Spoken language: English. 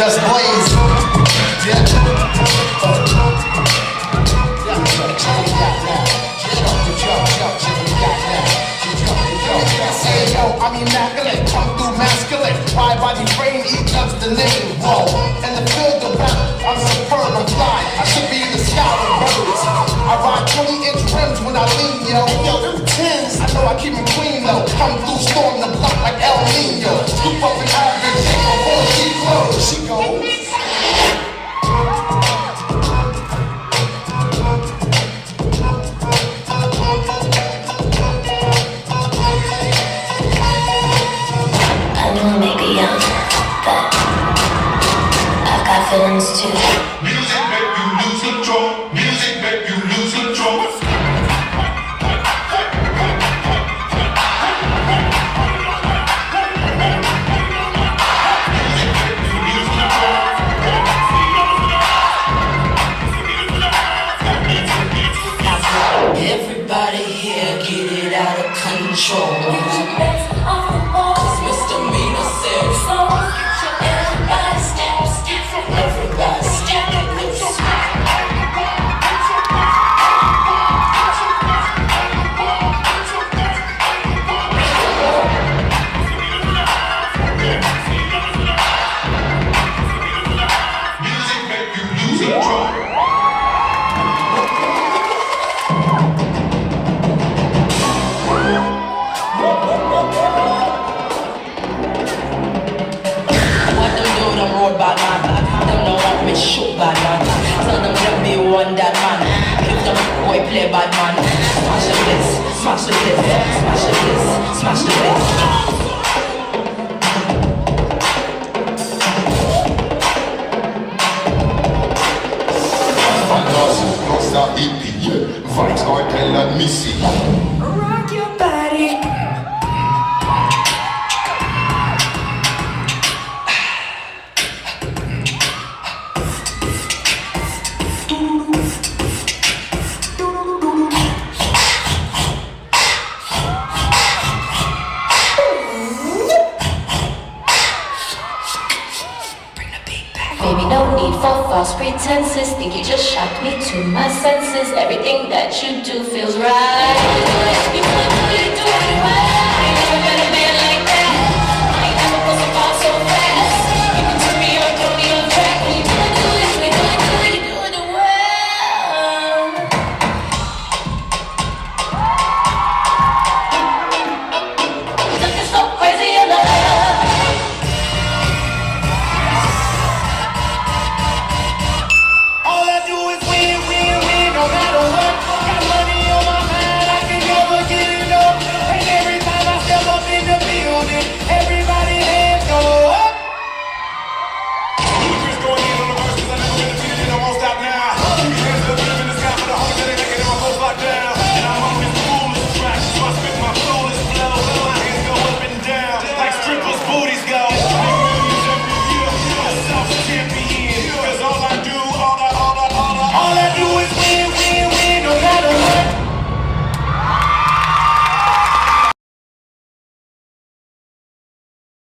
Just blaze. Yeah. Hey yo, I'm immaculate, come through masculine. My body frame each of the living. Whoa, in the field of rap, I'm superb, I'm fly. I should be in the sky with birds. I ride 20-inch rims when I lean, yo. Yo, them 10s, I know I keep them clean though. Come through, storm the block like El Nino. Scoop up an average, take my whole sheet clothes. She goes. Feelings too. Music make you lose control. Music make you lose control. Everybody here get it out of control. Cause misdemeanor says everybody steps. Everybody step loose. Music make you lose control. What them do, them road bad man. Them know what me shoot bad man. Tell them let me one that man. If them boy play bad man. Smash the place, smash the place, smash the place, smash the place. Nossa hippie, vai ela missy. Rock your body. Baby, no need for false pretenses. Think you just shocked me to my senses. Everything that you do feels right.